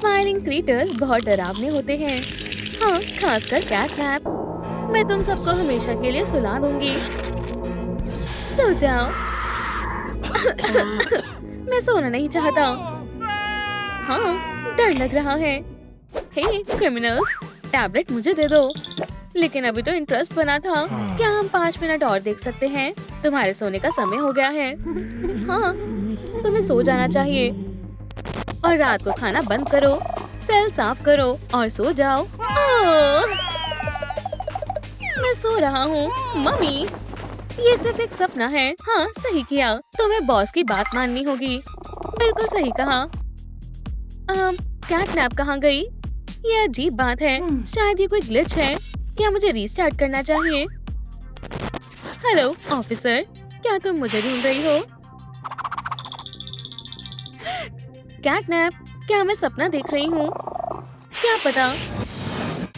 Smiling क्रीटर्स बहुत डरावने होते हैं। हाँ, खासकर कैटनैप। मैं तुम सबको हमेशा के लिए सुला दूंगी। सो जाओ। मैं सोना नहीं चाहता। हाँ, डर लग रहा है। हे क्रिमिनल्स, टैबलेट मुझे दे दो। लेकिन अभी तो इंटरेस्ट बना था। क्या हम 5 मिनट और देख सकते हैं? तुम्हारे सोने का समय हो गया है। हाँ, तुम्हें सो जाना चाहिए। और रात को खाना बंद करो, सेल साफ करो और सो जाओ। ओह! मैं सो रहा हूँ। मम्मी, ये सिर्फ एक सपना है। हाँ, सही किया। तुम्हें बॉस की बात माननी होगी। बिल्कुल सही कहा। कैटनैप कहाँ गई? ये अजीब बात है। शायद ये कोई ग्लिच है। क्या मुझे रीस्टार्ट करना चाहिए? हेलो ऑफिसर, क्या तुम मुझे ढूंढ रही हो? कैटनैप, क्या मैं सपना देख रही हूँ? क्या पता।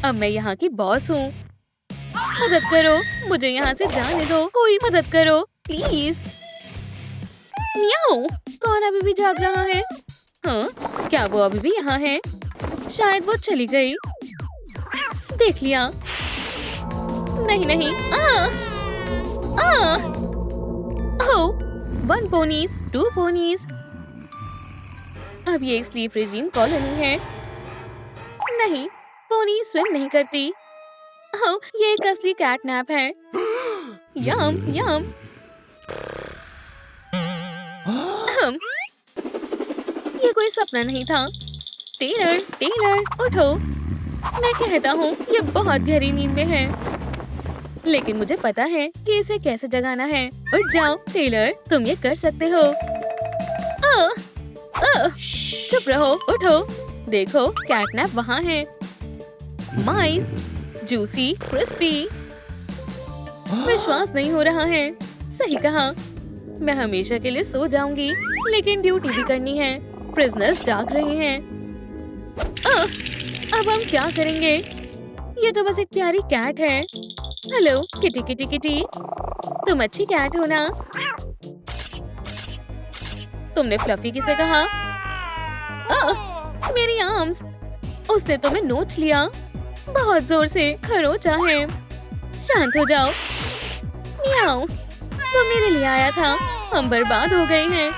अब मैं यहाँ की बॉस हूँ। मदद करो, मुझे यहाँ से जाने दो। कोई मदद करो प्लीज। म्याऊ, कौन अभी भी जाग रहा है? हाँ, क्या वो अभी भी यहाँ है? शायद वो चली गई। देख लिया। नहीं नहीं। ओह, 1 पोनीज, 2 पोनीज। अब ये एक स्लीप रेजिम कॉलोनी है। नहीं, पोनी स्विम नहीं करती। ओह, ये एक असली कैटनैप है। यम यम। ये कोई सपना नहीं था। टेलर, टेलर, उठो। मैं कहता हूँ ये बहुत गहरी नींद में है। लेकिन मुझे पता है कि इसे कैसे जगाना है। उठ जाओ टेलर, तुम ये कर सकते हो। चुप रहो, उठो। देखो, कैटनैप वहाँ है। माइस, जूसी, क्रिस्पी। विश्वास नहीं हो रहा है। सही कहा। मैं हमेशा के लिए सो जाऊंगी, लेकिन ड्यूटी भी करनी है। प्रिजनर्स जाग रहे हैं। अब हम क्या करेंगे? ये तो बस एक प्यारी कैट है। हेलो किटी किटी किटी, तुम अच्छी कैट हो ना? तुमने फ्लफी किसे कहा? मेरी आर्म्स। उसने तुम्हें नोच लिया बहुत जोर से। खरोचा है। शांत हो जाओ। म्याऊ, वो मेरे लिए आया था। हम बर्बाद हो गए हैं।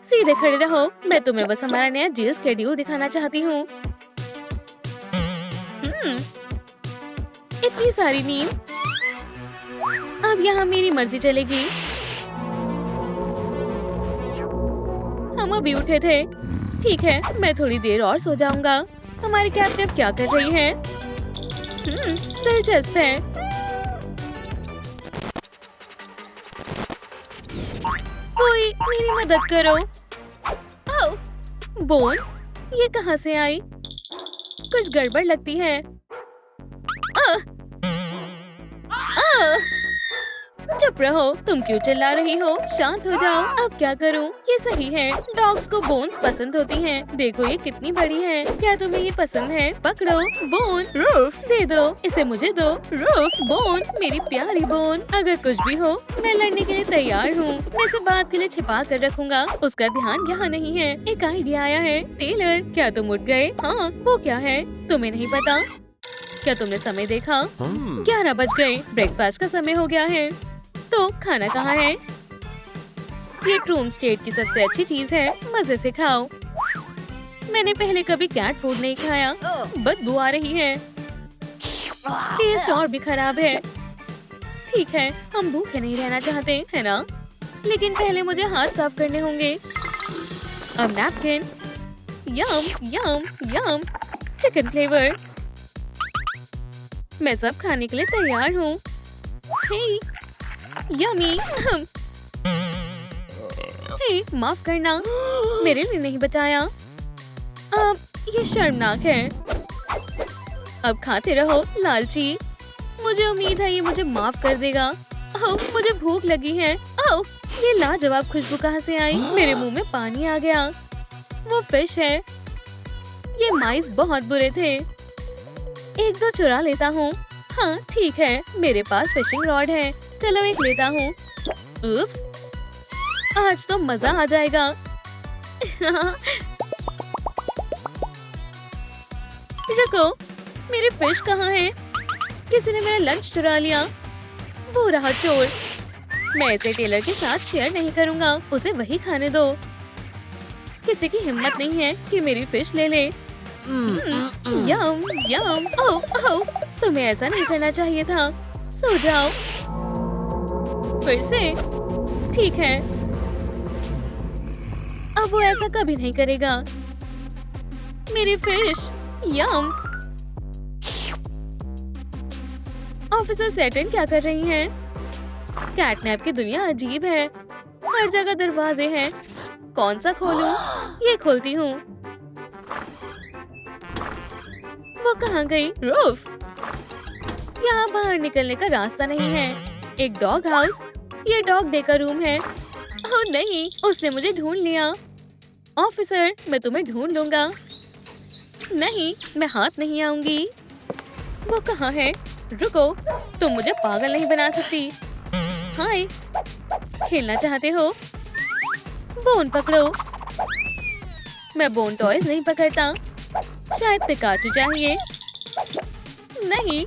सीधे खड़े रहो। मैं तुम्हें बस हमारा नया जेल स्केड्यूल दिखाना चाहती हूँ। इतनी सारी नींद। अब यहाँ मेरी मर्जी चलेगी। हम अभी उठे थे। ठीक है, मैं थोड़ी देर और सो जाऊंगा। हमारी कैटनैप क्या कर रही है? दिलचस्प है। कोई मेरी मदद करो। ओह, बोन, ये कहाँ से आई? कुछ गड़बड़ लगती है। चुप रहो, तुम क्यों चिल्ला रही हो? शांत हो जाओ। अब क्या करूं? ये सही है। डॉग्स को बोन्स पसंद होती हैं। देखो ये कितनी बड़ी है। क्या तुम्हें ये पसंद है? पकड़ो बोन। रूफ दे दो, इसे मुझे दो। रूफ, बोन, मेरी प्यारी बोन। अगर कुछ भी हो, मैं लड़ने के लिए तैयार हूँ। मैं इसे बात के लिए छिपा कर रखूंगा। उसका ध्यान यहाँ नहीं है। एक आइडिया आया है। टेलर, क्या तुम उठ गए? हाँ, वो क्या है? तुम्हें नहीं पता? क्या तुमने समय देखा? 11 बज गए। ब्रेकफास्ट का समय हो गया है। तो खाना कहाँ है? ये ट्रूम स्टेट की सबसे अच्छी चीज है। मजे से खाओ। मैंने पहले कभी कैट फूड नहीं खाया। बदबू आ रही है। टेस्ट और भी खराब है। ठीक है, हम भूखे नहीं रहना चाहते, है ना? लेकिन पहले मुझे हाथ साफ करने होंगे। अब napkin. Yum yum yum. Chicken flavour. मैं सब खाने के लिए तैयार हूँ। हे, यमी। हे, माफ करना, मेरे लिए नहीं बताया। अब ये शर्मनाक है। अब खाते रहो लालची। मुझे उम्मीद है ये मुझे माफ कर देगा। ओह, मुझे भूख लगी है। ओह, ये लाजवाब खुशबू कहाँ से आई? मेरे मुंह में पानी आ गया। वो फिश है। ये माइस बहुत बुरे थे। एक दो चुरा लेता हूँ। हाँ ठीक है, मेरे पास फिशिंग रॉड है। चलो एक लेता हूँ। उप्स, आज तो मजा आ जाएगा। रुको, मेरी फिश कहाँ है? किसी ने मेरा लंच चुरा लिया। वो रहा चोर। मैं इसे टेलर के साथ शेयर नहीं करूँगा, उसे वही खाने दो। किसी की हिम्मत नहीं है कि मेरी फिश ले ले। यम यम। ओह ओह, तुम्हें ऐसा नहीं करना चाहिए था। सो जाओ। फिर से? ठीक है, अब वो ऐसा कभी नहीं करेगा। मेरी फिश। यम। ऑफिसर सैटर्न क्या कर रही हैं? कैटनैप की दुनिया अजीब है। हर जगह दरवाजे हैं। कौन सा खोलूं? ये खोलती हूँ। वो कहाँ गई? रूफ। यहाँ बाहर निकलने का रास्ता नहीं है। एक डॉग हाउस। ये डॉग डे का रूम है। ओह नहीं, उसने मुझे ढूंढ लिया। ऑफिसर, मैं तुम्हें ढूंढ लूंगा। नहीं, मैं हाथ नहीं आऊंगी। वो कहाँ है? रुको, तुम मुझे पागल नहीं बना सकती। हाय, खेलना चाहते हो? बोन पकड़ो। मैं बोन टॉयज नहीं पकड़ता। शायद पिकाचू चाहिए। नहीं।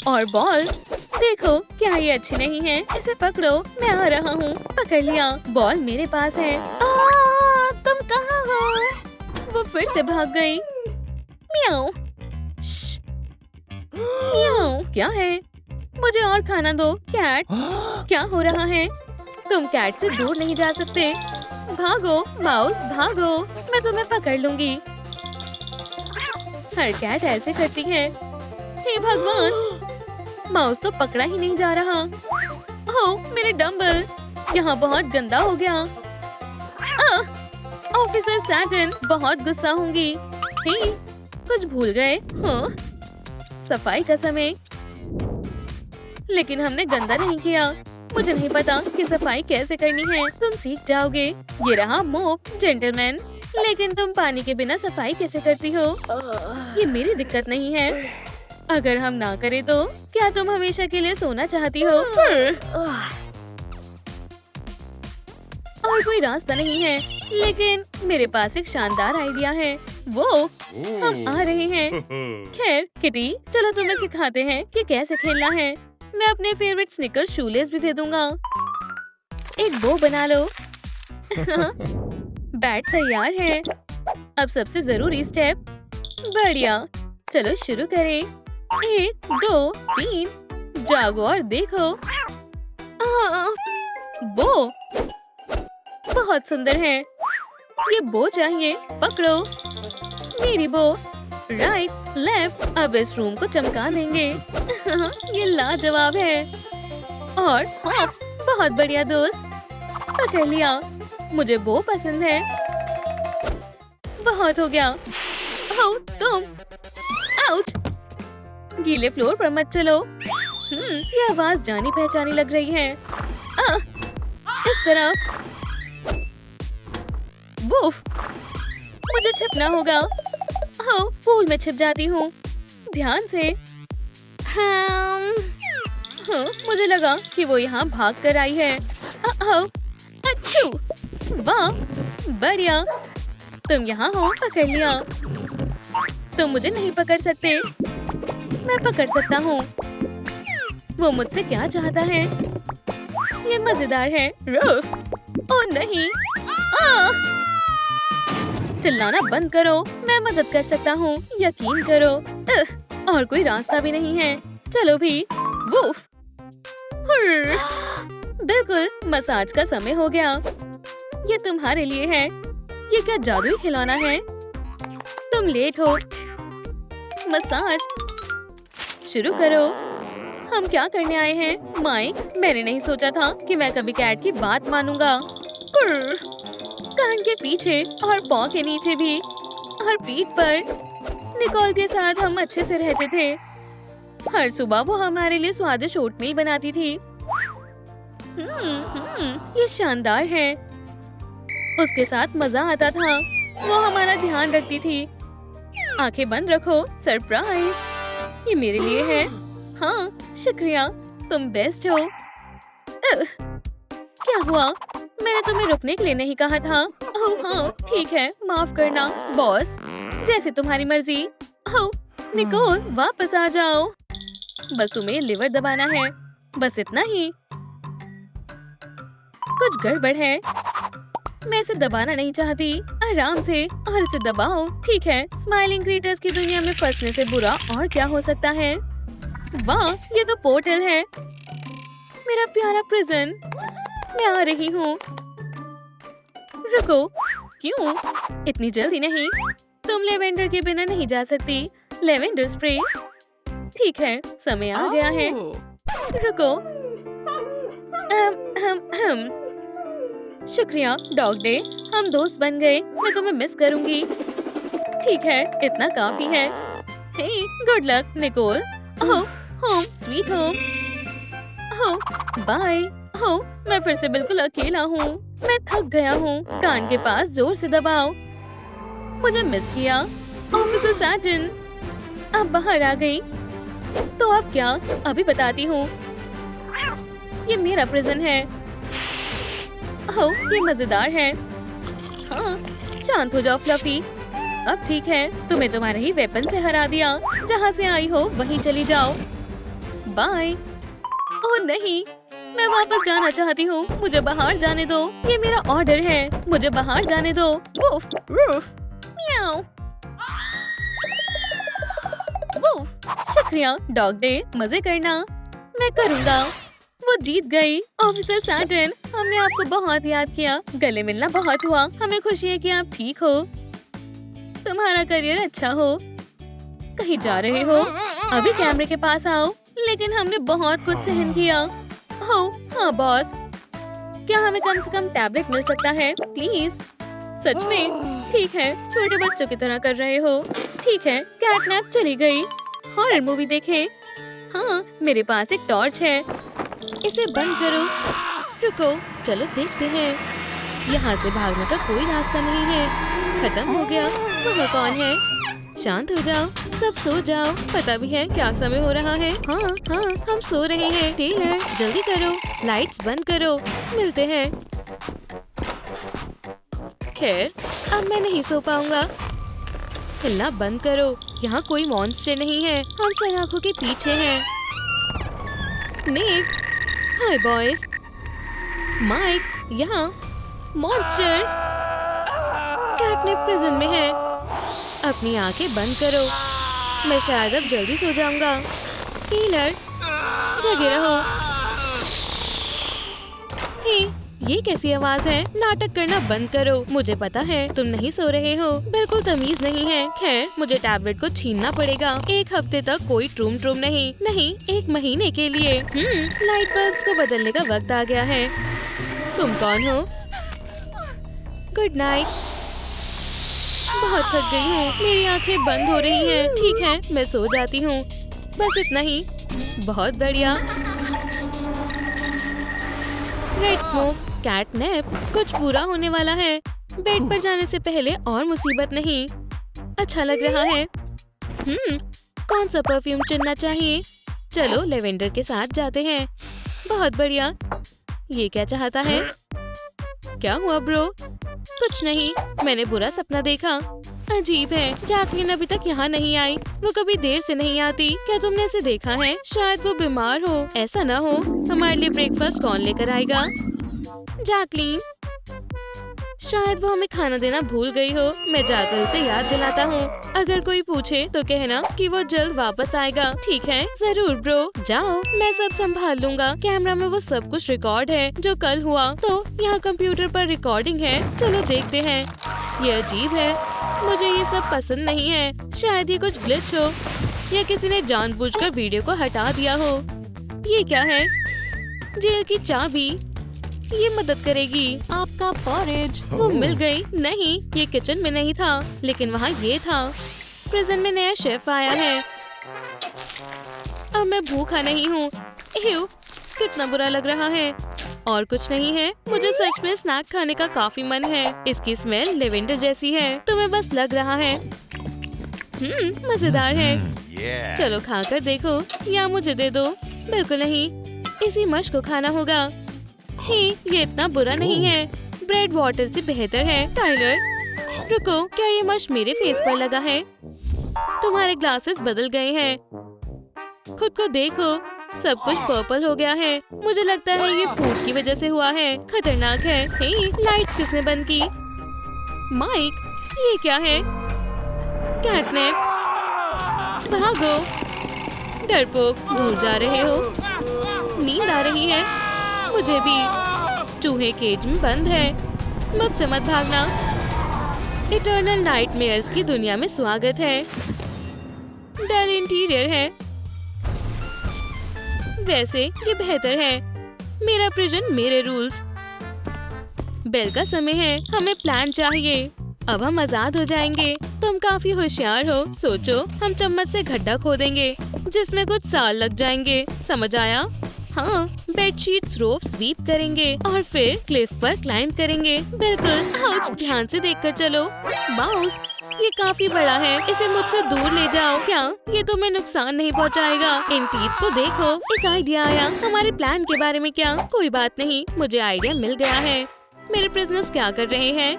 और बॉल। देखो, क्या ये अच्छी नहीं है? इसे पकड़ो, मैं आ रहा हूँ। पकड़ लिया। बॉल मेरे पास है। तुम कहाँ हो? वो फिर से भाग गई। म्याऊ। म्याऊ। क्या है? मुझे और खाना दो। कैट, क्या हो रहा है? तुम कैट से दूर नहीं जा सकते। भागो माउस, भागो। मैं तुम्हें पकड़ लूंगी। हर कैट ऐसे करती है। हे भगवान, माउस तो पकड़ा ही नहीं जा रहा। ओह, मेरे डंबल। यहाँ बहुत गंदा हो गया। ऑफिसर सैटर्न, बहुत गुस्सा होंगी। हे, कुछ भूल गए? हाँ, सफाई का समय। लेकिन हमने गंदा नहीं किया। मुझे नहीं पता कि सफाई कैसे करनी है। तुम सीख जाओगे। ये रहा मोप, जेंटलमैन। लेकिन तुम पानी के बिना सफाई कैसे करती हो? ये मेरी दिक्कत नहीं है। अगर हम ना करें तो क्या तुम हमेशा के लिए सोना चाहती हो? और कोई रास्ता नहीं है, लेकिन मेरे पास एक शानदार आइडिया है। वो हम आ रहे हैं। खैर किटी, चलो तुम्हें सिखाते हैं कि कैसे खेलना है। मैं अपने फेवरेट स्निकर्स शूलेस भी दे दूंगा। एक बो बना लो। बैट तैयार है। अब सबसे जरूरी स्टेप। बढ़िया, चलो शुरू करें। 1 2 3। जागो और देखो। बो बहुत सुंदर है। ये बो चाहिए। पकड़ो। मेरी बो। Right, left. अब इस रूम को चमका देंगे। ये लाजवाब है। और हाँ, बहुत बढ़िया दोस्त। पकड़ लिया। मुझे बो पसंद है। बहुत हो गया। ओह, तुम। आउच। गीले फ्लोर पर मत चलो। ये आवाज जानी पहचानी लग रही है। इस तरफ। वूफ, मुझे छिपना होगा। ओह, फूल में छिप जाती हूँ। ध्यान से। हाँ, मुझे लगा कि वो यहाँ भाग कर आई है। अच्छू, वाह, बढ़िया। तुम यहाँ हो। पकड़ लिया। तुम मुझे नहीं पकड़ सकते। मैं पकड़ सकता हूँ। वो मुझसे क्या चाहता है? ये मजेदार है। रूफ। ओह नहीं। चिल्लाना बंद करो। मैं मदद कर सकता हूँ, यकीन करो। और कोई रास्ता भी नहीं है। चलो भी। वूफ। बिल्कुल, मसाज का समय हो गया। ये तुम्हारे लिए है। ये क्या जादुई खिलौना है? तुम लेट हो। मसाज शुरू करो। हम क्या करने आए हैं? माइक, मैंने नहीं सोचा था कि मैं कभी कैट की बात मानूंगा। कान के पीछे और पाँव के नीचे भी और पीठ पर। निकोल के साथ हम अच्छे से रहते थे। हर सुबह वो हमारे लिए स्वादिष्ट ओटमील बनाती थी। ये शानदार है। उसके साथ मजा आता था। वो हमारा ध्यान रखती थी। आंखें बंद रखो। सरप्राइज। ये मेरे लिए है। हाँ, शुक्रिया, तुम बेस्ट हो। क्या हुआ? मैंने तुम्हें रुकने के लिए नहीं कहा था। ओह हाँ, ठीक है, माफ करना बॉस। जैसे तुम्हारी मर्जी। ओह निकोल, वापस आ जाओ। बस तुम्हें लिवर दबाना है, बस इतना ही। कुछ गड़बड़ है, मैं इसे दबाना नहीं चाहती। आराम से और इसे दबाओ। ठीक है, स्माइलिंग क्रिएटर्स की दुनिया में फंसने से बुरा और क्या हो सकता है। वाह, ये तो पोर्टल है, मेरा प्यारा प्रिजन। मैं आ रही हूँ। रुको, क्यों? इतनी जल्दी नहीं, तुम लेवेंडर के बिना नहीं जा सकती। Lavender spray. ठीक है, समय आ गया है। रुको। शुक्रिया डॉग डे, हम दोस्त बन गए। मैं तुम्हें मिस करूंगी। ठीक है, इतना काफी है। हे, गुड लक निकोल। ओह, होम स्वीट होम। ओह बाय। ओह, मैं फिर से बिल्कुल अकेला हूँ। मैं थक गया हूँ। कान के पास जोर से दबाओ। मुझे मिस किया। ऑफिसर सैटन। अब बाहर आ गई। तो अब क्या? अभी बताती हूँ। ये मेरा प्रिजन है। ओह, ये मजेदार है। हाँ, शांत हो जाओ फ्लफी। अब ठीक है, तुम्हें तुम्हारे ही वेपन से हरा दिया। जहाँ से आई हो वहीं चली जाओ। बाय। ओह नहीं, मैं वापस जाना चाहती हूँ। मुझे बाहर जाने दो। ये मेरा ऑर्डर है। मुझे बाहर जाने दो। Woof, woof, meow. वूफ। शुक्रिया डॉग डे, मजे करना। मैं करूँगा। वो जीत गई। ऑफिसर सैटन, हमने आपको बहुत याद किया। गले मिलना बहुत हुआ। हमें खुशी है कि आप ठीक हो। तुम्हारा करियर अच्छा हो। कहीं जा रहे हो? अभी कैमरे के पास आओ। लेकिन हमने बहुत कुछ सहन किया। हो, हाँ बॉस, क्या हमें कम से कम टैबलेट मिल सकता है प्लीज? सच में? ठीक है, छोटे बच्चों की तरह कर रहे हो। ठीक है, कैटनैप चली गई। हॉरर मूवी देखे। हाँ, मेरे पास एक टॉर्च है। इसे बंद करो। रुको, चलो देखते हैं। यहाँ से भागने का कोई रास्ता नहीं है। खत्म हो गया। वह कौन है? शांत हो जाओ, सब सो जाओ। पता भी है क्या समय हो रहा है। हाँ हाँ, हम सो रहे हैं। टेलर, जल्दी करो, लाइट्स बंद करो। मिलते हैं। खैर, अब मैं नहीं सो पाऊंगा। हिलना बंद करो। यहाँ कोई मॉन्स्टर नहीं है। हम सलाखों के पीछे हैं। निक, हाय बॉयज। माइक, यहाँ मॉन्स्टर। कैटनैप प्रिजन में है। अपनी आंखें बंद करो। मैं शायद अब जल्दी सो जाऊंगा। हीलर, जगे रहो। हे, ये कैसी आवाज है? नाटक करना बंद करो। मुझे पता है तुम नहीं सो रहे हो। बिल्कुल तमीज नहीं है। खैर, मुझे टैबलेट को छीनना पड़ेगा। एक हफ्ते तक कोई ट्रूम ट्रूम नहीं। नहीं, 1 महीने के लिए। लाइट बल्ब्स को बदलने का वक्त आ गया है। तुम कौन हो? Good night. बहुत थक गई हूँ। मेरी आंखें बंद हो रही हैं। ठीक है, मैं सो जाती हूँ। बस इतना ही। बहुत बढ़िया। रेड स्मोक, कैटनैप, कुछ बुरा होने वाला है। बेड पर जाने से पहले और मुसीबत नहीं। अच्छा लग रहा है। कौन सा परफ्यूम चुनना चाहिए? चलो लेवेंडर के साथ जाते हैं। बहुत बढ़िया। ये क्या चाहता है? क्या हुआ ब्रो? कुछ नहीं, मैंने बुरा सपना देखा। अजीब है, जैकलिन अभी तक यहाँ नहीं आई। वो कभी देर से नहीं आती। क्या तुमने इसे देखा है? शायद वो बीमार हो। ऐसा ना हो। हमारे लिए ब्रेकफास्ट कौन लेकर आएगा? जैकलिन, शायद वो हमें खाना देना भूल गई हो। मैं जाकर उसे याद दिलाता हूँ। अगर कोई पूछे तो कहना कि वो जल्द वापस आएगा। ठीक है? जरूर ब्रो। जाओ, मैं सब संभाल लूंगा। कैमरा में वो सब कुछ रिकॉर्ड है जो कल हुआ। तो यहाँ कंप्यूटर पर रिकॉर्डिंग है। चलो देखते हैं। ये अजीब है। मुझे ये सब पसंद नहीं है। शायद ये कुछ ग्लिच हो या किसी ने जानबूझकर वीडियो को हटा दिया हो। ये क्या है? जेल की चाबी। ये मदद करेगी। आपका पॉरेज। वो मिल गई। नहीं, ये किचन में नहीं था, लेकिन वहाँ ये था। प्रिजन में नया शेफ आया है। अब मैं भूखा नहीं हूँ। कितना बुरा लग रहा है। और कुछ नहीं है। मुझे सच में स्नैक खाने का काफी मन है। इसकी स्मेल लेवेंडर जैसी है। तुम्हें बस लग रहा है। मजेदार है। चलो खाकर देखो या मुझे दे दो। बिल्कुल नहीं, इसी मश को खाना होगा। ये इतना बुरा नहीं है। ब्रेड वाटर से बेहतर है। टाइलर, रुको, क्या ये मश मेरे फेस पर लगा है? तुम्हारे ग्लासेस बदल गए हैं। खुद को देखो, सब कुछ पर्पल हो गया है। मुझे लगता है ये फूड की वजह से हुआ है। खतरनाक है। हे, लाइट्स किसने बंद की? माइक, ये क्या है? कैटनैप, भागो। डरपोक, भूल जा रहे हो? नींद आ रही है मुझे भी। चूहे केज में बंद है। मुझसे मत भागना। इटर्नल नाइटमेयर्स की दुनिया में स्वागत है। डल इंटीरियर है। वैसे ये बेहतर है। मेरा प्रिजन, मेरे रूल्स। बेल का समय है, हमें प्लान चाहिए। अब हम आजाद हो जाएंगे। तुम काफी होशियार हो। सोचो, हम चम्मच से गड्ढा खोदेंगे जिसमें कुछ साल लग जाएंगे। समझ आया? हाँ, बेडशीट्स रोप स्वीप करेंगे और फिर क्लिफ पर क्लाइंब करेंगे। बिल्कुल। आउच, ध्यान से देखकर चलो। बाउंस, ये काफी बड़ा है। इसे मुझसे दूर ले जाओ। क्या ये तुम्हें नुकसान नहीं पहुंचाएगा? इन टीथ को देखो। एक आइडिया आया। हमारे प्लान के बारे में क्या? कोई बात नहीं, मुझे आइडिया मिल गया है। मेरे प्रिजनर्स क्या कर रहे हैं?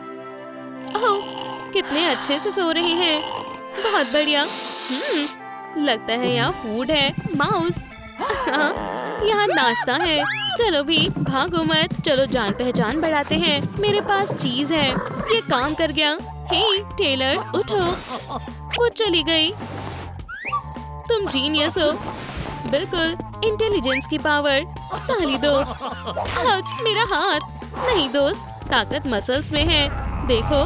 ओह, कितने अच्छे से सो रहे हैं। बहुत बढ़िया। लगता है यहाँ फूड है। माउस, हाँ, यहाँ नाश्ता है। चलो भी, भागो मत। चलो जान पहचान बढ़ाते हैं। मेरे पास चीज है। ये काम कर गया। हे टेलर, उठो। वो चली गई। तुम जीनियस हो। बिल्कुल, इंटेलिजेंस की पावर। ताली दो। आउच, मेरा हाथ। नहीं दोस्त, ताकत मसल्स में है। देखो,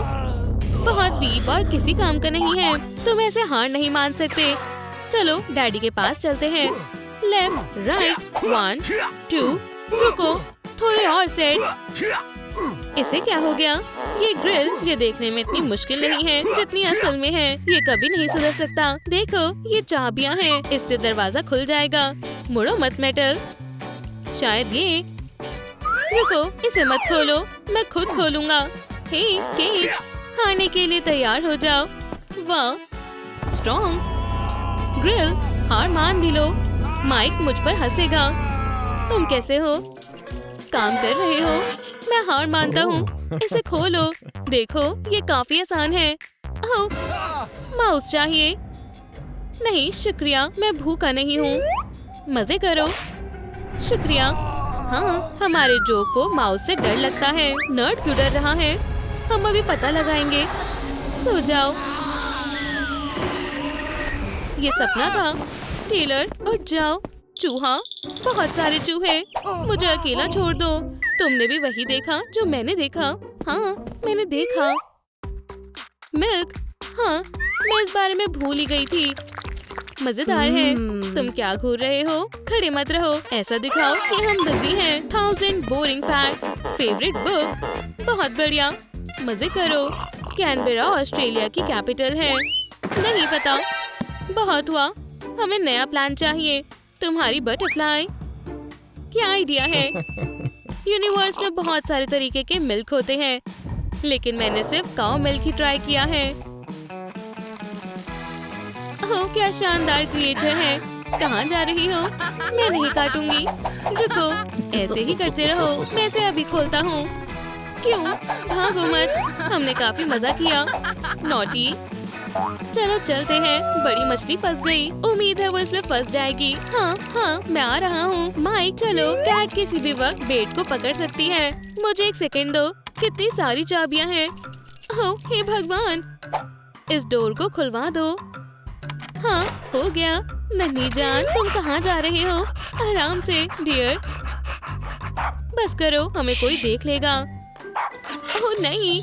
बहुत वीक और किसी काम का नहीं है। तुम ऐसे हार नहीं मान सकते। चलो डैडी के पास चलते हैं। लेफ्ट, राइट, 1, 2, रुको, थोड़े और सेट्स। इसे क्या हो गया? ये ग्रिल, ये देखने में इतनी मुश्किल नहीं है जितनी असल में है। ये कभी नहीं सुधर सकता। देखो, ये चाबियां हैं। इससे दरवाजा खुल जाएगा। मुड़ो मत मेटल। शायद ये। रुको, इसे मत खोलो, मैं खुद खोलूंगा। हे केज, खाने के लिए तैयार हो जाओ। वाह, स्ट्रॉन्ग। ग्रिल, हार मान भी लो। माइक मुझ पर हंसेगा। तुम कैसे हो? काम कर रहे हो? मैं हार मानता हूँ। इसे खोलो। देखो, ये काफी आसान है। ओह, माउस चाहिए? नहीं शुक्रिया, मैं भूखा नहीं हूँ। मजे करो। शुक्रिया। हाँ, हमारे जो को माउस से डर लगता है। नर्ड क्यों डर रहा है? हम अभी पता लगाएंगे। सो जाओ। ये सपना था। टेलर, उठ जाओ। चूहा, बहुत सारे चूहे। मुझे अकेला छोड़ दो। तुमने भी वही देखा जो मैंने देखा? हाँ, मैंने देखा। मिल्क, हाँ, मैं इस बारे में भूल ही गई थी। मजेदार है। तुम क्या घूर रहे हो? खड़े मत रहो। ऐसा दिखाओ कि हम बिजी हैं। 1000 बोरिंग फैक्ट्स। Favourite book. बहुत बढ़िया। मजे करो। कैनबेरा ऑस्ट्रेलिया की कैपिटल है। नहीं पता। बहुत हुआ। हमें नया प्लान चाहिए। तुम्हारी बटरफ्लाई। क्या आइडिया है? यूनिवर्स में बहुत सारे तरीके के मिल्क होते हैं, लेकिन मैंने सिर्फ काऊ मिल्क ही ट्राई किया है। ओह, क्या शानदार क्रिएचर है। कहाँ जा रही हो? मैं नहीं काटूंगी। रुको, ऐसे ही करते रहो। मैं इसे अभी खोलता हूँ। क्यों? भागो मत। हमने काफी मजा किया। नॉटी। चलो चलते हैं। बड़ी मछली फंस गई। उम्मीद है वो इसमें फंस जाएगी। हाँ हाँ, मैं आ रहा हूँ। माइक, चलो। कैट किसी भी वक्त बेट को पकड़ सकती है। मुझे एक सेकंड दो। कितनी सारी चाबियां हैं। ओह, हे भगवान, इस डोर को खुलवा दो। हाँ, हो गया। नन्ही जान, तुम कहाँ जा रहे हो? आराम से डियर। बस करो, हमें कोई देख लेगा। ओह नहीं,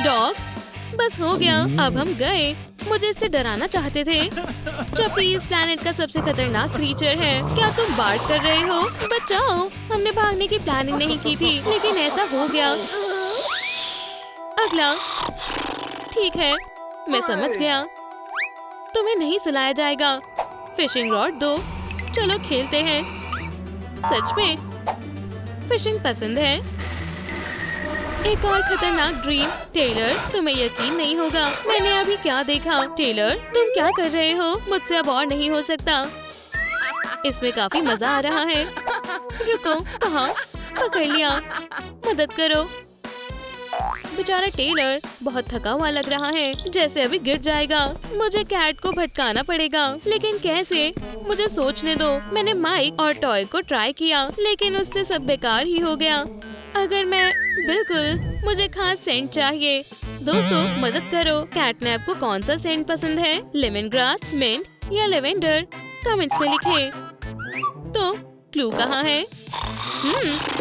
डॉग। बस हो गया। अब हम गए। मुझे इससे डराना चाहते थे। चप्पी इस प्लेनेट का सबसे खतरनाक क्रीचर है। क्या तुम बात कर रहे हो? बचाओ। हमने भागने की प्लानिंग नहीं की थी, लेकिन ऐसा हो गया। अगला। ठीक है, मैं समझ गया। तुम्हें नहीं सुलाया जाएगा। फिशिंग रॉड दो। चलो खेलते हैं। सच में फिशिंग पसंद है। एक और खतरनाक ड्रीम। टेलर, तुम्हें यकीन नहीं होगा मैंने अभी क्या देखा। टेलर, तुम क्या कर रहे हो? मुझसे अब और नहीं हो सकता। इसमें काफी मजा आ रहा है। रुको, कहाँ? पकड़ लिया। मदद करो। बेचारा टेलर बहुत थका हुआ लग रहा है, जैसे अभी गिर जाएगा। मुझे कैट को भटकाना पड़ेगा, लेकिन कैसे? मुझे सोचने दो। मैंने माइक और टॉय को ट्राई किया, लेकिन उससे सब बेकार ही हो गया। अगर मैं बिल्कुल, मुझे खास सेंट चाहिए। दोस्तों मदद करो, कैटनैप को कौन सा सेंट पसंद है? लेमन ग्रास, मिंट या लेवेंडर? कमेंट्स में लिखें। तो क्लू कहाँ है?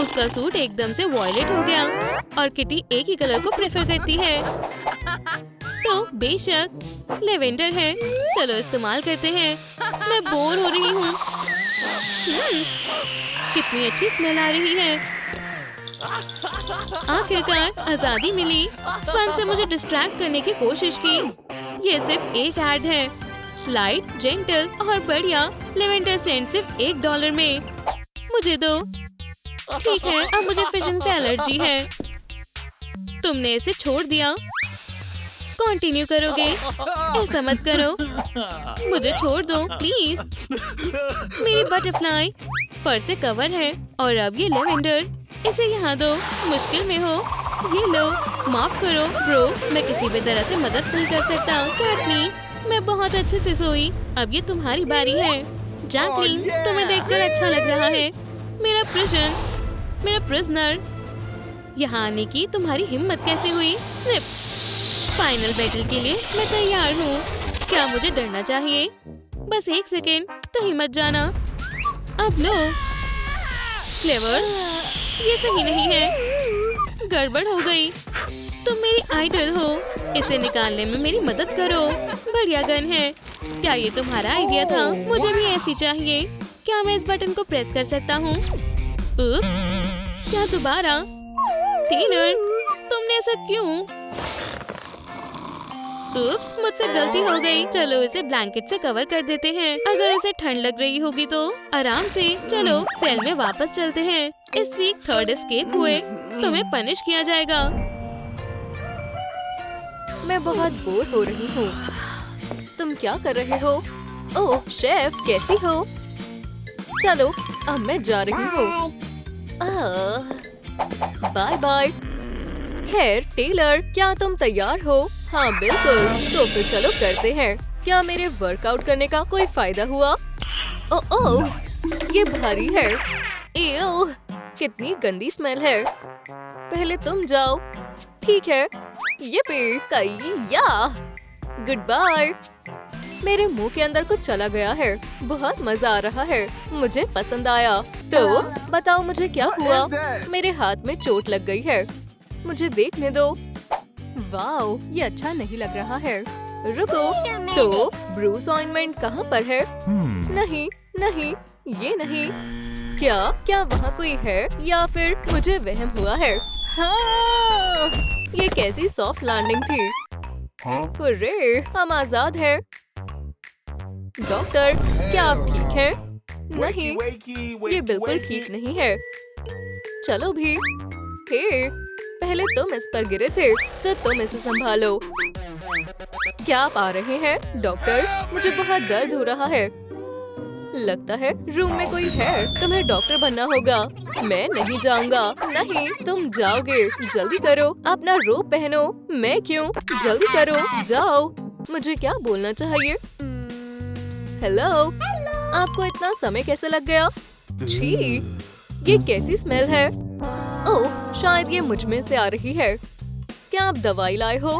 उसका सूट एकदम से वॉयलेट हो गया और किटी एक ही कलर को प्रेफर करती है, तो बेशक लेवेंडर है। चलो इस्तेमाल करते हैं। मैं बोर हो रही हूँ। कितनी अच्छी स्मेल आ रही है। आखिरकार आजादी मिली। फन से मुझे डिस्ट्रैक्ट करने की कोशिश की। ये सिर्फ एक ऐड है। लाइट, जेंटल और बढ़िया लेवेंडर सेंट सिर्फ $1 में। मुझे दो। ठीक है, अब मुझे फिशन से एलर्जी है। तुमने इसे छोड़ दिया। कंटिन्यू करोगे? ऐसा मत करो। मुझे छोड़ दो प्लीज। मेरी बटरफ्लाई फर से कवर है और अब ये लेवेंडर। इसे यहाँ दो। मुश्किल में हो? ये लो। माफ करो ब्रो, मैं किसी भी तरह से मदद नहीं कर सकता। कैटनी, मैं बहुत अच्छे से सोई। अब ये तुम्हारी बारी है। जैकलीन, तुम्हें देखकर अच्छा लग रहा है। मेरा प्रिजनर। यहाँ आने की तुम्हारी हिम्मत कैसे हुई? स्निप। फाइनल बैटल के लिए मैं तैयार हूँ। क्या मुझे डरना चाहिए? बस 1 सेकेंड, कहीं मत जाना। अब लो। क्लेवर, ये सही नहीं है। गड़बड़ हो गई। तुम मेरी आइडल हो। इसे निकालने में मेरी मदद करो। बढ़िया गन है। क्या ये तुम्हारा आइडिया था? मुझे भी ऐसी चाहिए। क्या मैं इस बटन को प्रेस कर सकता हूँ? उप्स, क्या दोबारा? टेलर, तुमने ऐसा क्यों? उप्स, मुझसे गलती हो गई। चलो इसे ब्लैंकेट से कवर कर देते हैं। अगर उसे ठंड लग रही होगी तो आराम से। चलो सेल में वापस चलते हैं। इस वीक 3rd एस्केप हुए। तुम्हें पनिश किया जाएगा। मैं बहुत बोर हो रही हूँ। तुम क्या कर रहे हो? ओह शेफ, कैसी हो? चलो अब मैं जा रही हूँ। Bye bye. खैर टेलर, क्या तुम तैयार हो? हाँ बिल्कुल, तो फिर चलो करते हैं। क्या मेरे वर्कआउट करने का कोई फायदा हुआ? ओह, ये भारी है। एओ, कितनी गंदी स्मेल है। पहले तुम जाओ। ठीक है। ये कईया। Good bye. मेरे मुंह के अंदर कुछ चला गया है। बहुत मजा आ रहा है। मुझे पसंद आया। तो बताओ मुझे क्या हुआ? मेरे हाथ में चोट लग गई है। मुझे देखने दो। वाओ, ये अच्छा नहीं लग रहा है। रुको, तो ब्रूस ऑइंटमेंट कहाँ पर है? नहीं, ये नहीं। क्या वहाँ कोई है या फिर मुझे वहम हुआ है? हाँ, ये कैसी सॉफ्ट लैंडिंग थी। हुर्रे, हम आजाद हैं। डॉक्टर, क्या आप ठीक हैं? नहीं, ये बिल्कुल ठीक नहीं है। चलो भी। हे, पहले तुम इस पर गिरे थे, तो तुम इसे संभालो। क्या आप आ रहे हैं? डॉक्टर, मुझे बहुत दर्द हो रहा है। लगता है रूम में कोई है। तुम्हें डॉक्टर बनना होगा। मैं नहीं जाऊंगा। नहीं, तुम जाओगे। जल्दी करो, अपना रोब पहनो। मैं क्यों? जल्दी करो, जाओ। मुझे क्या बोलना चाहिए? हेलो, आपको इतना समय कैसे लग गया? छी, ये कैसी स्मेल है? ओह, शायद ये मुझ में से आ रही है। क्या आप दवाई लाए हो?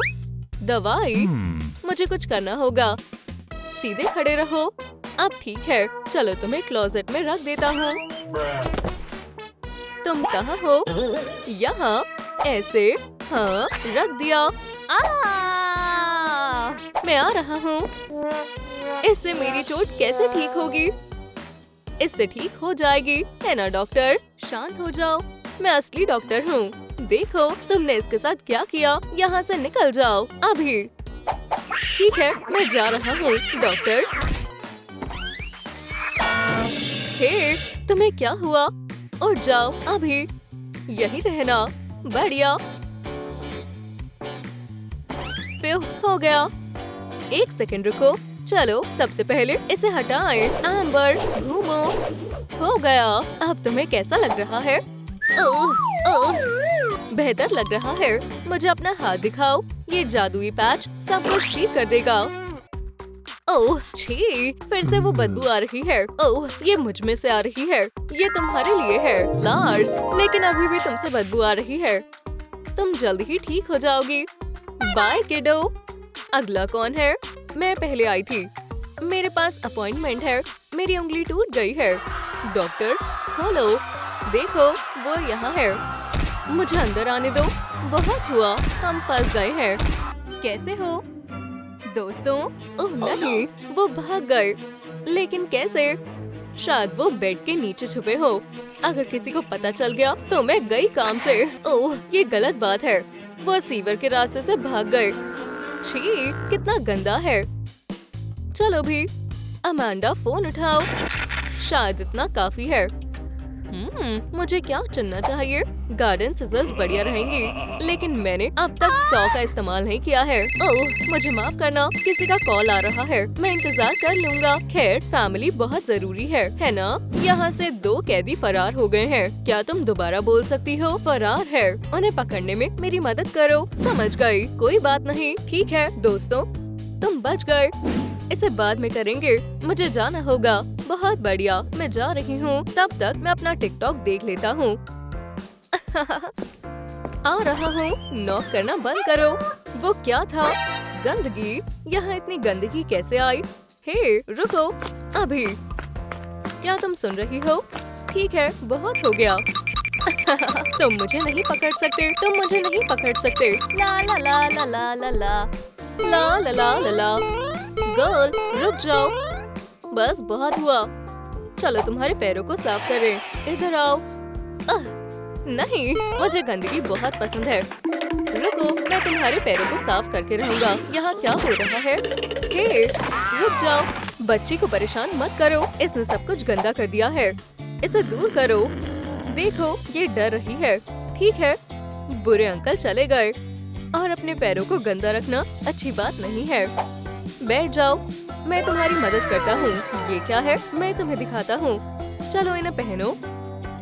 दवाई? मुझे कुछ करना होगा। सीधे खड़े रहो। अब ठीक है, चलो तुम्हें क्लोजेट में रख देता हूँ। तुम कहाँ हो? यहाँ, ऐसे। हाँ, रख दिया। मैं आ रहा हूँ। इससे मेरी चोट कैसे ठीक होगी? इससे ठीक हो जाएगी, है ना डॉक्टर? शांत हो जाओ, मैं असली डॉक्टर हूँ। देखो तुमने इसके साथ क्या किया। यहाँ से निकल जाओ अभी। ठीक है, मैं जा रहा हूँ डॉक्टर। हे, तुम्हें क्या हुआ? उठ जाओ अभी। यही रहना। बढ़िया। हो गया। 1 सेकंड रुको। चलो सबसे पहले इसे हटाएं। एम्बर, घूमो। हो गया। अब तुम्हें कैसा लग रहा है? ओह, ओह। बेहतर लग रहा है। मुझे अपना हाथ दिखाओ। ये जादुई पैच सब कुछ ठीक कर देगा। ओह छी, फिर से वो बदबू आ रही है। ओह, ये मुझ में से आ रही है। ये तुम्हारे लिए है, फ्लावर्स, लेकिन अभी भी तुमसे बदबू आ रही है। तुम जल्द ही ठीक हो जाओगी। बाय किडो। अगला कौन है? मैं पहले आई थी। मेरे पास अपॉइंटमेंट है। मेरी उंगली टूट गई है। डॉक्टर खोलो। देखो, वो यहाँ है। मुझे अंदर आने दो। बहुत हुआ, हम फंस गए हैं। कैसे हो दोस्तों? ओह नहीं, वो भाग गए। लेकिन कैसे? शायद वो बेड के नीचे छुपे हो। अगर किसी को पता चल गया तो मैं गई काम से। ओह, ये गलत बात है। वो सीवर के रास्ते से भाग गए। छी, कितना गंदा है। चलो भी, अमांडा फोन उठाओ। शायद इतना काफी है। मुझे क्या चुनना चाहिए? गार्डन सिजर्स बढ़िया रहेंगी, लेकिन मैंने अब तक 100 का इस्तेमाल नहीं किया है। ओह, मुझे माफ करना, किसी का कॉल आ रहा है। मैं इंतजार कर लूंगा। खैर, फैमिली बहुत जरूरी है ना? यहाँ से 2 कैदी फरार हो गए हैं। क्या तुम दोबारा बोल सकती हो? फरार है। उन्हें पकड़ने में मेरी मदद करो। समझ गई, कोई बात नहीं। ठीक है दोस्तों, तुम बच गए। इसे बाद में करेंगे। मुझे जाना होगा। बहुत बढ़िया, मैं जा रही हूँ। तब तक मैं अपना टिकटॉक देख लेता हूँ। आ रहा हूँ। नॉक करना बंद करो। वो क्या था? गंदगी। यहाँ इतनी गंदगी कैसे आई? हे, रुको अभी। क्या तुम सुन रही हो? ठीक है, बहुत हो गया। तुम मुझे नहीं पकड़ सकते। तुम मुझे नहीं पकड़ सकते। ला ला ला ला ला ला ला ला ला ला ला ला। गर्ल, रुक जाओ। बस बहुत हुआ। चलो तुम्हारे पैरों को साफ करें। इधर आओ। नहीं, मुझे गंदगी बहुत पसंद है। रुको, मैं तुम्हारे पैरों को साफ करके रहूंगा। यहाँ क्या हो रहा है? हे, रुक जाओ। बच्ची को परेशान मत करो। इसने सब कुछ गंदा कर दिया है। इसे दूर करो। देखो, ये डर रही है। ठीक है, बुरे अंकल चले गए और अपने पैरों को गंदा रखना अच्छी बात नहीं है। बैठ जाओ, मैं तुम्हारी मदद करता हूँ। ये क्या है? मैं तुम्हें दिखाता हूँ। चलो इन्हें पहनो।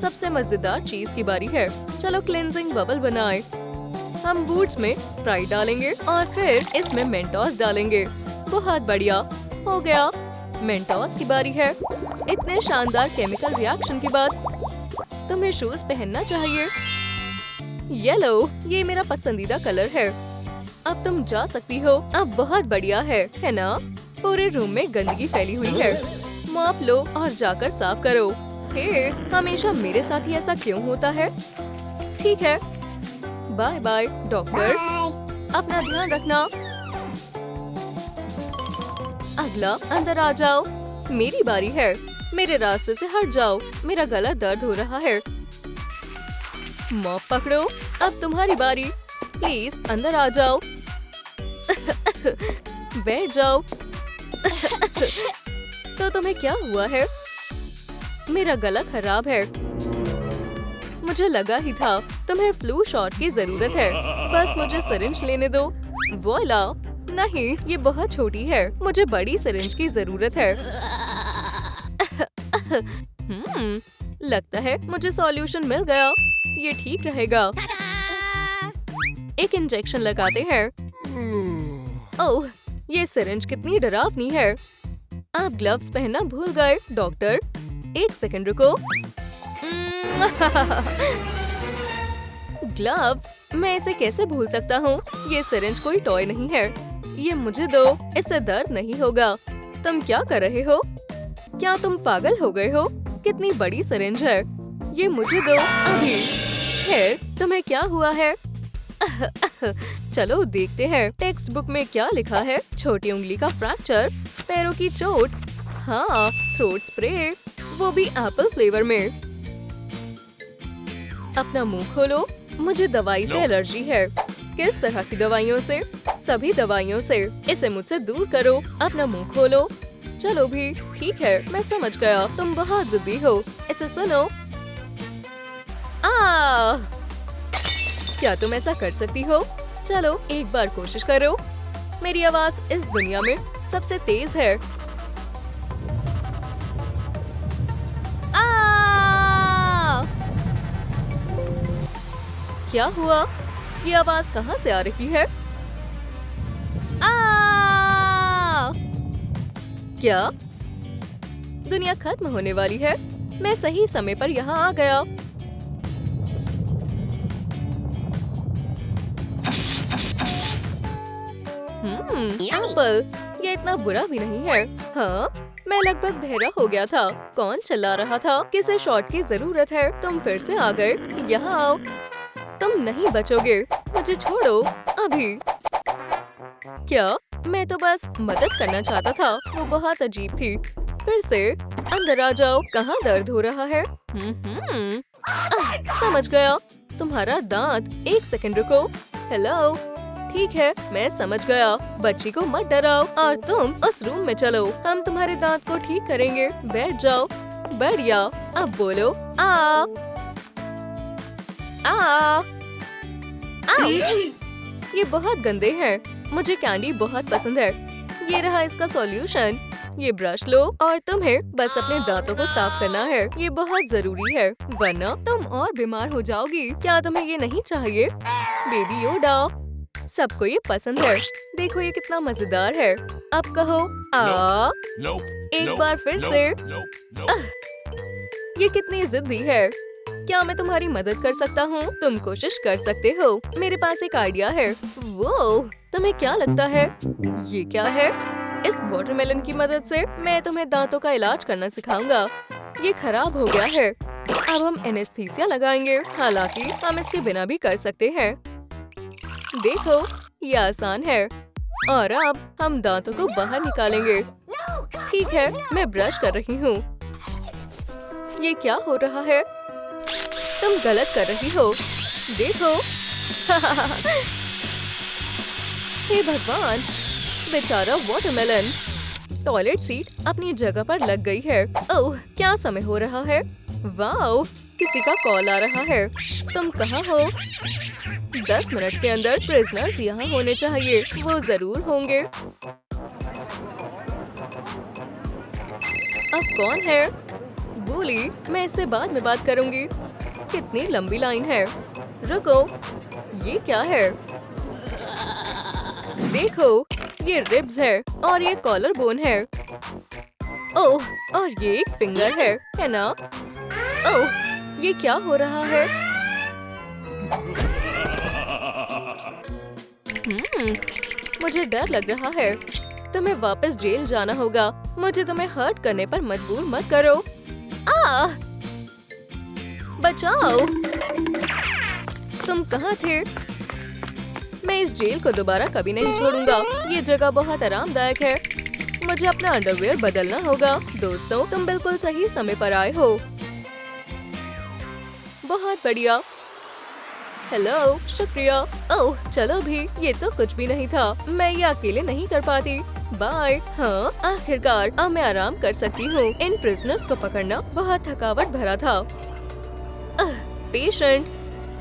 सबसे मजेदार चीज की बारी है। चलो क्लेंजिंग बबल बनाएं। हम बूट्स में स्प्राइट डालेंगे और फिर इसमें मेंटोस डालेंगे। बहुत बढ़िया, हो गया। मेंटोस की बारी है। इतने शानदार केमिकल रिएक्शन के बाद तुम्हें शूज पहनना चाहिए। येलो, ये मेरा पसंदीदा कलर है। अब तुम जा सकती हो। अब बहुत बढ़िया है ना? पूरे रूम में गंदगी फैली हुई है। मॉप लो और जाकर साफ करो। हे, हमेशा मेरे साथ ही ऐसा क्यों होता है? ठीक है, बाय बाय डॉक्टर। अपना ध्यान रखना। अगला, अंदर आ जाओ। मेरी बारी है। मेरे रास्ते से हट जाओ। मेरा गला दर्द हो रहा है। मॉप पकड़ो। अब तुम्हारी बारी। प्लीज अंदर आ जाओ। बैठ जाओ। तो तुम्हें क्या हुआ है? मेरा गला खराब है। मुझे लगा ही था तुम्हें फ्लू शॉट की जरूरत है। बस मुझे सिरिंज लेने दो। वोला, नहीं, ये बहुत छोटी है। मुझे बड़ी सिरिंज की जरूरत है। लगता है मुझे सॉल्यूशन मिल गया। ये ठीक रहेगा। एक इंजेक्शन लगाते हैं। ओह, ये सिरिंज कितनी डरावनी है। आप ग्लव्स पहनना भूल गए। डॉक्टर, 1 सेकंड रुको। ग्लव्स, मैं इसे कैसे भूल सकता हूँ? ये सिरिंज कोई टॉय नहीं है। ये मुझे दो। इससे दर्द नहीं होगा। तुम क्या कर रहे हो? क्या तुम पागल हो गए हो? कितनी बड़ी सिरिंज है। ये मुझे दो अभी। खैर, तुम्हें क्या हुआ है? चलो देखते हैं टेक्स्ट बुक में क्या लिखा है। छोटी उंगली का फ्रैक्चर, पैरों की चोट, हाँ, थ्रोट स्प्रे, वो भी एप्पल फ्लेवर में। अपना मुंह खोलो। मुझे दवाई से एलर्जी है। किस तरह की दवाइयों से? सभी दवाइयों से। इसे मुझसे दूर करो। अपना मुंह खोलो। चलो भी, ठीक है, मैं समझ गया। तुम बहुत जिद्दी हो। इसे सुनो। क्या तुम ऐसा कर सकती हो? चलो एक बार कोशिश करो। मेरी आवाज इस दुनिया में सबसे तेज है। क्या हुआ? ये आवाज कहाँ से आ रही है? आ! क्या? दुनिया खत्म होने वाली है। मैं सही समय पर यहाँ आ गया। एप्पल, ये इतना बुरा भी नहीं है। हाँ, मैं लगभग बहरा हो गया था। कौन चिल्ला रहा था? किसे शॉट की जरूरत है? तुम फिर से आ गए। यहाँ आओ। तुम नहीं बचोगे। मुझे छोड़ो अभी। क्या? मैं तो बस मदद करना चाहता था। वो बहुत अजीब थी। फिर से अंदर आ जाओ। कहाँ दर्द हो रहा है? समझ गया। तुम्हारा दांत। एक सेकंड रुको। हेलो। ठीक है, मैं समझ गया। बच्ची को मत डराओ और तुम उस रूम में चलो। हम तुम्हारे दांत को ठीक करेंगे। बैठ जाओ। बढ़िया। अब बोलो आ। आउच! ये बहुत गंदे हैं। मुझे कैंडी बहुत पसंद है। ये रहा इसका सॉल्यूशन। ये ब्रश लो और तुम्हें बस अपने दांतों को साफ करना है। ये बहुत जरूरी है, वरना तुम और बीमार हो जाओगी। क्या तुम्हें ये नहीं चाहिए? बेबी योडा, सबको ये पसंद है। देखो ये कितना मजेदार है। अब कहो आ। एक बार फिर से। ये कितनी जिद्दी है। क्या मैं तुम्हारी मदद कर सकता हूँ? तुम कोशिश कर सकते हो। मेरे पास एक आइडिया है। वो तुम्हें क्या लगता है? ये क्या है? इस वाटरमेलन की मदद से मैं तुम्हें दांतों का इलाज करना सिखाऊंगा। ये खराब हो गया है। अब हम एनेस्थीसिया लगाएंगे। हालांकि हम इसके बिना भी कर सकते हैं। देखो, ये आसान है। और अब हम दांतों को बाहर निकालेंगे। ठीक है, मैं ब्रश कर रही हूँ। ये क्या हो रहा है? तुम गलत कर रही हो। देखो। हे भगवान, बेचारा वाटरमेलन। टॉयलेट सीट अपनी जगह पर लग गई है। ओह, क्या समय हो रहा है? वाओ, किसी का कॉल आ रहा है। तुम कहाँ हो? 10 मिनट के अंदर प्रिजनर्स यहाँ होने चाहिए। वो जरूर होंगे। अब कौन है? बोली, मैं इससे बाद में बात करूंगी। कितनी लंबी लाइन है। रुको, ये क्या है? देखो, ये रिब्स है और ये कॉलर बोन है। ओह, और ये एक फिंगर है ना? ओह, ये क्या हो रहा है? मुझे डर लग रहा है। तुम्हें वापस जेल जाना होगा। मुझे तुम्हें हर्ट करने पर मजबूर मत करो। बचाओ! तुम कहाँ थे? मैं इस जेल को दोबारा कभी नहीं छोड़ूंगा। ये जगह बहुत आरामदायक है। मुझे अपना अंडरवियर बदलना होगा। दोस्तों, तुम बिल्कुल सही समय पर आए हो। बहुत बढ़िया। हेलो, शुक्रिया। ओह, चलो भी। ये तो कुछ भी नहीं था। मैं ये अकेले नहीं कर पाती। बाय। हाँ, आखिरकार अब मैं आराम कर सकती हूँ। इन प्रिजनर्स को पकड़ना बहुत थकावट भरा था। पेशेंट,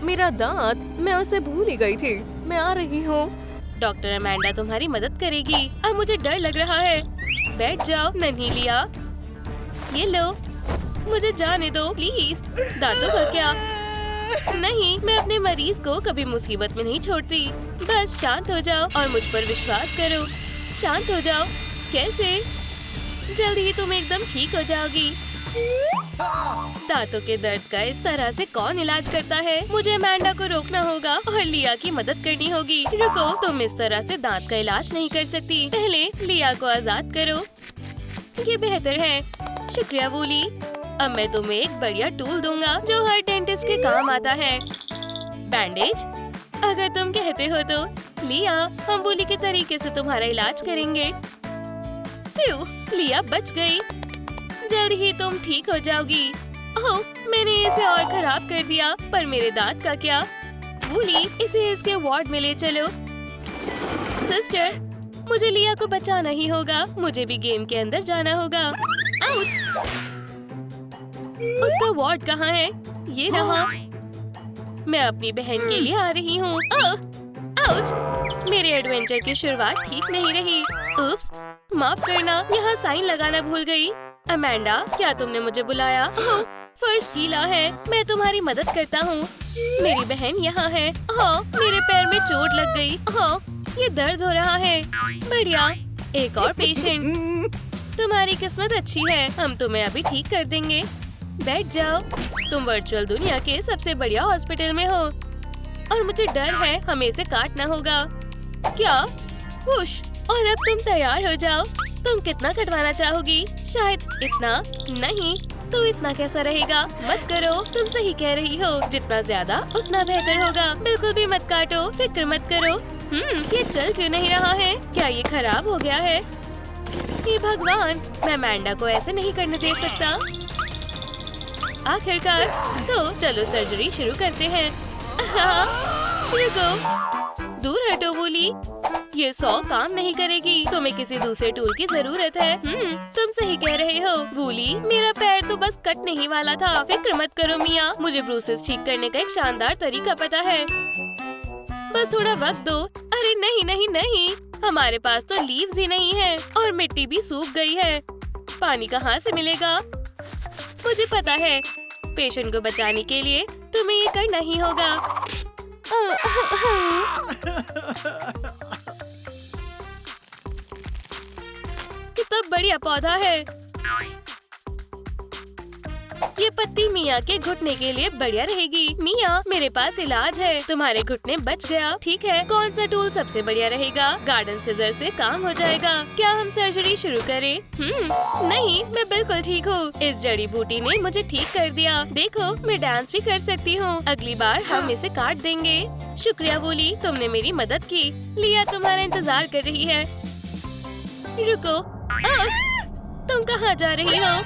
मेरा दांत, मैं उसे भूल ही गई थी। मैं आ रही हूँ। डॉक्टर अमेंडा तुम्हारी मदद करेगी। अब मुझे डर लग रहा है। बैठ जाओ नन्ही लिया। ये लो, मुझे जाने दो प्लीज। दांतों का क्या? नहीं, मैं अपने मरीज को कभी मुसीबत में नहीं छोड़ती। बस शांत हो जाओ और मुझ पर विश्वास करो। शांत हो जाओ। कैसे? जल्दी ही तुम एकदम ठीक हो जाओगी। दांतों के दर्द का इस तरह से कौन इलाज करता है? मुझे अमेंडा को रोकना होगा और लिया की मदद करनी होगी। रुको, तुम इस तरह से दांत का इलाज नहीं कर सकती। पहले लिया को आजाद करो। ये बेहतर है। शुक्रिया वूली। अब मैं तुम्हें एक बढ़िया टूल दूंगा जो हर डेंटिस्ट के काम आता है। बैंडेज, अगर तुम कहते हो तो। लिया, हम वूली के तरीके से तुम्हारा इलाज करेंगे। लिया बच गई। जल्द ही तुम ठीक हो जाओगी। ओह, मैंने इसे और खराब कर दिया। पर मेरे दांत का क्या? वूली, इसे इसके वार्ड में ले चलो। सिस्टर, मुझे लिया को बचाना ही होगा। मुझे भी गेम के अंदर जाना होगा। आउच! उसका वार्ड कहाँ है? ये रहा। मैं अपनी बहन के लिए आ रही हूँ। आउच! मेरे एडवेंचर की शुरुआत ठीक नहीं रही। उप्स, माफ करना, यहाँ साइन लगाना भूल गई। अमेंडा, क्या तुमने मुझे बुलाया? ओह, फर्श गीला है, मैं तुम्हारी मदद करता हूँ। मेरी बहन यहाँ है। हाँ, मेरे पैर में चोट लग गई। हाँ, ये दर्द हो रहा है। बढ़िया, एक और पेशेंट। तुम्हारी किस्मत अच्छी है, हम तुम्हें अभी ठीक कर देंगे। बैठ जाओ। तुम वर्चुअल दुनिया के सबसे बढ़िया हॉस्पिटल में हो और मुझे डर है हमें इसे काटना होगा। क्या? वुश! और अब तुम तैयार हो जाओ। तुम कितना कटवाना चाहोगी? शायद इतना? नहीं तो इतना कैसा रहेगा? मत करो, तुम सही कह रही हो। जितना ज्यादा उतना बेहतर होगा। बिल्कुल भी मत काटो, फिक्र मत करो। ये चल क्यों नहीं रहा है? क्या ये खराब हो गया है? हे भगवान, मैं अमेंडा को ऐसे नहीं करने दे सकता। आखिरकार, तो चलो सर्जरी शुरू करते हैं। हाँ, रुको, दूर हटो वूली। ये 100 काम नहीं करेगी। तुम्हें किसी दूसरे टूल की जरूरत है। तुम सही कह रहे हो वूली। मेरा पैर तो बस कटने ही वाला था। फिक्र मत करो मिया, मुझे ब्रूसेस ठीक करने का एक शानदार तरीका पता है। बस थोड़ा वक्त दो। अरे नहीं नहीं नहीं, हमारे पास तो लीव्स ही नहीं है और मिट्टी भी सूख गई है। पानी कहाँ से मिलेगा? मुझे पता है, पेशेंट को बचाने के लिए तुम्हें ये करना ही होगा। कितना बढ़िया पौधा है। ये पत्ती मिया के घुटने के लिए बढ़िया रहेगी। मिया, मेरे पास इलाज है। तुम्हारे घुटने बच गया। ठीक है, कौन सा टूल सबसे बढ़िया रहेगा? गार्डन सीजर से काम हो जाएगा। क्या हम सर्जरी शुरू करें? नहीं, मैं बिल्कुल ठीक हूँ। इस जड़ी बूटी ने मुझे ठीक कर दिया। देखो, मैं डांस भी कर सकती हूँ। अगली बार हम इसे काट देंगे। शुक्रिया वूली, तुमने मेरी मदद की। लिया तुम्हारा इंतजार कर रही है। रुको, तुम कहाँ जा रही हो?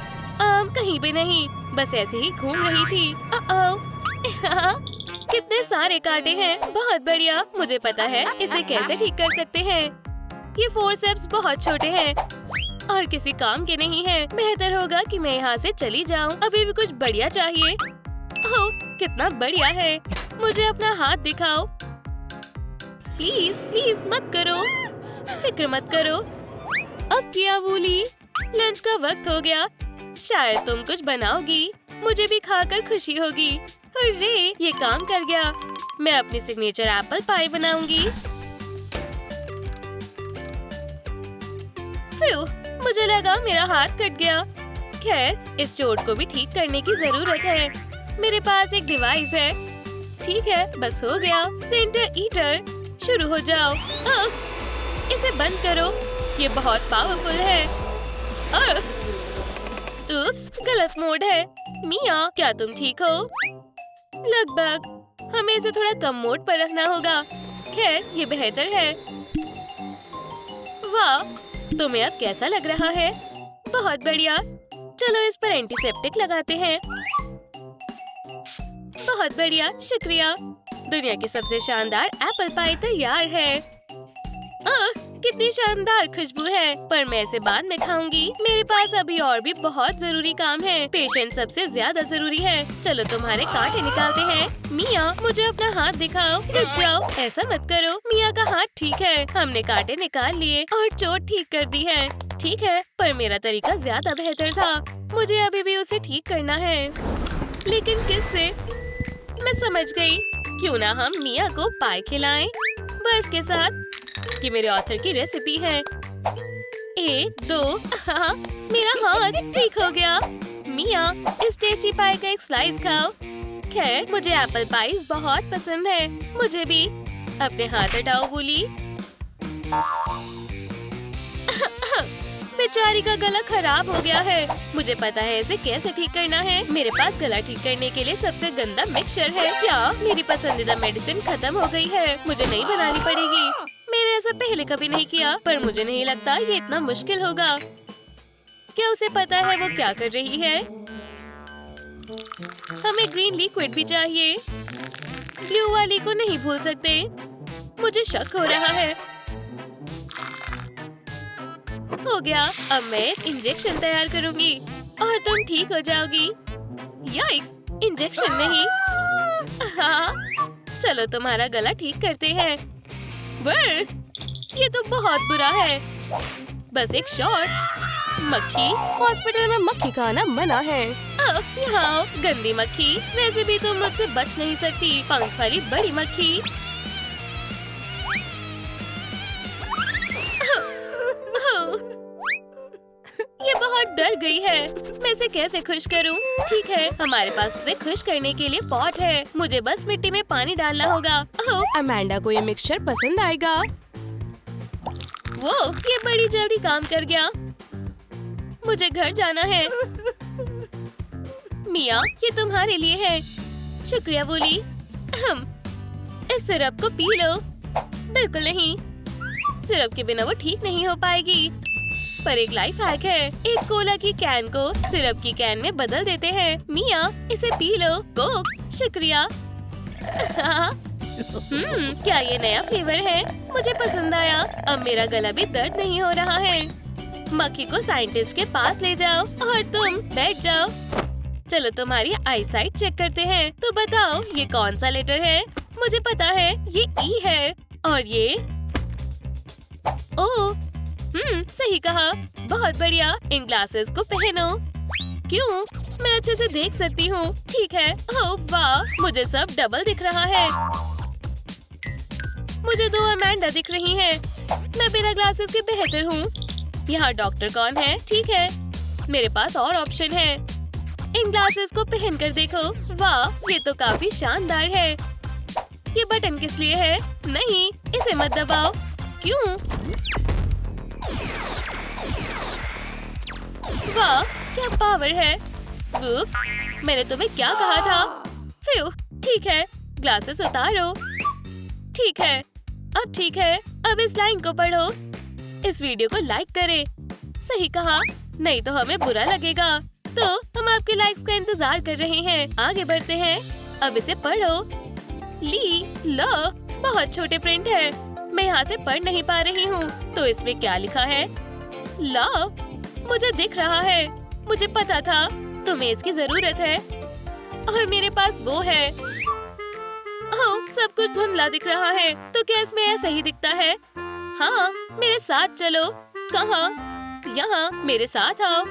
कहीं भी नहीं, बस ऐसे ही घूम रही थी। कितने सारे कांटे हैं। बहुत बढ़िया, मुझे पता है इसे कैसे ठीक कर सकते हैं। ये फोर्सेप्स बहुत छोटे हैं और किसी काम के नहीं हैं। बेहतर होगा कि मैं यहाँ से चली जाऊँ। अभी भी कुछ बढ़िया चाहिए। ओह, कितना बढ़िया है। मुझे अपना हाथ दिखाओ। प्लीज प्लीज मत करो, फिक्र मत करो। अब क्या वूली? लंच का वक्त हो गया। शायद तुम कुछ बनाओगी। मुझे भी खाकर खुशी होगी। अरे, ये काम कर गया। मैं अपनी सिग्नेचर एप्पल पाई बनाऊंगी। फ्यू, मुझे लगा मेरा हाथ कट गया। खैर, इस चोट को भी ठीक करने की जरूरत है। मेरे पास एक डिवाइस है। ठीक है, बस हो गया। स्प्लिंटर ईटर, शुरू हो जाओ। इसे बंद करो, ये बहुत पावरफुल है। उप्स, गलत मोड है। मिया, क्या तुम ठीक हो? लगभग। हमें इसे थोड़ा कम मोड पर रखना होगा। खैर, ये बेहतर है। वाह, तुम्हें अब कैसा लग रहा है? बहुत बढ़िया। चलो इस पर एंटीसेप्टिक लगाते हैं। बहुत बढ़िया, शुक्रिया। दुनिया की सबसे शानदार एप्पल पाई तैयार है। कितनी शानदार खुशबू है, पर मैं इसे बाद में खाऊंगी। मेरे पास अभी और भी बहुत जरूरी काम है। पेशेंट सबसे ज्यादा जरूरी है। चलो तुम्हारे कांटे निकालते हैं। मिया, मुझे अपना हाथ दिखाओ। रुक जाओ, ऐसा मत करो। मिया का हाथ ठीक है। हमने कांटे निकाल लिए और चोट ठीक कर दी है। ठीक है, पर मेरा तरीका ज्यादा बेहतर था। मुझे अभी भी उसे ठीक करना है। लेकिन किससे? मैं समझ गई। क्यों ना हम मिया को पाई खिलाएं बर्फ के साथ। ये मेरे ऑथर की रेसिपी है। 1 2, हाँ, मेरा हाथ ठीक हो गया। मिया, इस टेस्टी पाई का एक स्लाइस खाओ। खैर, मुझे एप्पल पाइज बहुत पसंद है। मुझे भी। अपने हाथ हटाओ वूली। बेचारी का गला खराब हो गया है। मुझे पता है इसे कैसे ठीक करना है। मेरे पास गला ठीक करने के लिए सबसे गंदा मिक्सचर है। क्या मेरी पसंदीदा मेडिसिन खत्म हो गई है? मुझे नई बनानी पड़ेगी। मैंने ऐसा पहले कभी नहीं किया, पर मुझे नहीं लगता ये इतना मुश्किल होगा। क्या उसे पता है वो क्या कर रही है? हमें ग्रीन लिक्विड भी चाहिए। ब्लू वाली को नहीं भूल सकते। मुझे शक हो रहा है। हो गया। अब मैं एक इंजेक्शन तैयार करूंगी और तुम ठीक हो जाओगी। याइक्स, इंजेक्शन नहीं। हाँ, चलो तुम्हारा गला ठीक करते हैं। ये तो बहुत बुरा है। बस एक शॉट। मक्खी, हॉस्पिटल में मक्खी का आना मना है। यहाँ आओ, गंदी मक्खी। वैसे भी तुम मुझसे बच नहीं सकती, पंख वाली बड़ी मक्खी। ये बहुत डर गई है। मैं इसे कैसे खुश करूं? ठीक है, हमारे पास उसे खुश करने के लिए पॉट है। मुझे बस मिट्टी में पानी डालना होगा। अमेंडा को ये मिक्सचर पसंद आएगा। वो, ये बड़ी जल्दी काम कर गया। मुझे घर जाना है। मिया, ये तुम्हारे लिए है। शुक्रिया वूली। इस सिरप को पी लो। बिल्कुल नहीं, सिरप के बिना वो ठीक नहीं हो पाएगी। पर एक लाइफ हैक है, एक कोला की कैन को सिरप की कैन में बदल देते हैं। मिया, इसे पी लो। कोक, शुक्रिया। क्या ये नया फ्लेवर है? मुझे पसंद आया। अब मेरा गला भी दर्द नहीं हो रहा है। मक्खी को साइंटिस्ट के पास ले जाओ और तुम बैठ जाओ। चलो तुम्हारी आई साइट चेक करते हैं। तो बताओ, ये कौन सा लेटर है? मुझे पता है, ये ई है। और ये ओ, सही कहा। बहुत बढ़िया। इन ग्लासेस को पहनो। क्यों? मैं अच्छे से देख सकती हूँ। ठीक है। ओह वाह, मुझे सब डबल दिख रहा है। मुझे 2 अमेंडा दिख रही हैं। मैं बिना ग्लासेस के बेहतर हूँ। यहाँ डॉक्टर कौन है? ठीक है, मेरे पास और ऑप्शन है। इन ग्लासेस को पहन कर देखो। वाह, ये तो काफी शानदार है। ये बटन किस लिए है? नहीं, इसे मत दबाओ। क्यों? वाह, क्या पावर है। उप्स, मैंने तुम्हें क्या कहा था? फ्यू, ठीक है, ग्लासेस उतारो। ठीक है, अब ठीक है। अब इस लाइन को पढ़ो। इस वीडियो को लाइक करें। सही कहा, नहीं तो हमें बुरा लगेगा। तो हम आपके लाइक्स का इंतजार कर रहे हैं। आगे बढ़ते हैं। अब इसे पढ़ो। ली, लो, बहुत छोटे प्रिंट है। मैं यहाँ से पढ़ नहीं पा रही हूँ। तो इसमें क्या लिखा है? लव। मुझे दिख रहा है। मुझे पता था तुम्हें इसकी जरूरत है और मेरे पास वो है। ओह, सब कुछ धुंधला दिख रहा है। तो क्या इसमें ऐसा ही दिखता है? हाँ, मेरे साथ चलो। कहाँ? यहाँ, मेरे साथ आओ।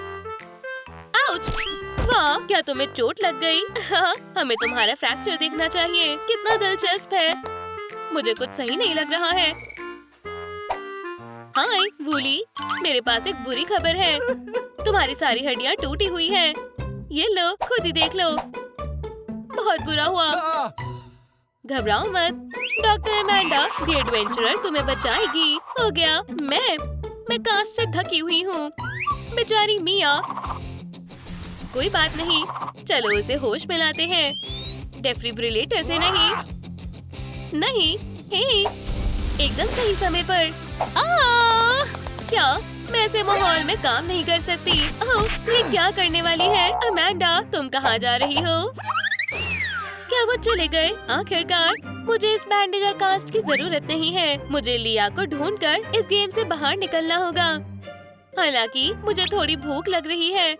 आउच! वाह, क्या तुम्हें चोट लग गई? हाँ, हमें तुम्हारा फ्रैक्चर देखना चाहिए। कितना दिलचस्प है। मुझे कुछ सही नहीं लग रहा है। हाय वूली, मेरे पास एक बुरी खबर है। तुम्हारी सारी हड्डियाँ टूटी हुई हैं। ये लो, खुद ही देख लो। बहुत बुरा हुआ। घबराओ मत, डॉक्टर अमेंडा द एडवेंचरर तुम्हें बचाएगी। हो गया। मैं कांच से ढकी हुई हूँ। बेचारी मिया। कोई बात नहीं, चलो उसे होश में लाते हैं। डेफिब्रिलेटर से नहीं। हे, एकदम सही समय पर। क्या मैं ऐसे माहौल में काम नहीं कर सकती? ओह, ये क्या करने वाली है? अमेंडा, तुम कहाँ जा रही हो? क्या वो चले गए? आखिरकार, मुझे इस बैंडेज और कास्ट की जरूरत नहीं है। मुझे लिया को ढूंढकर इस गेम से बाहर निकलना होगा। हालांकि मुझे थोड़ी भूख लग रही है।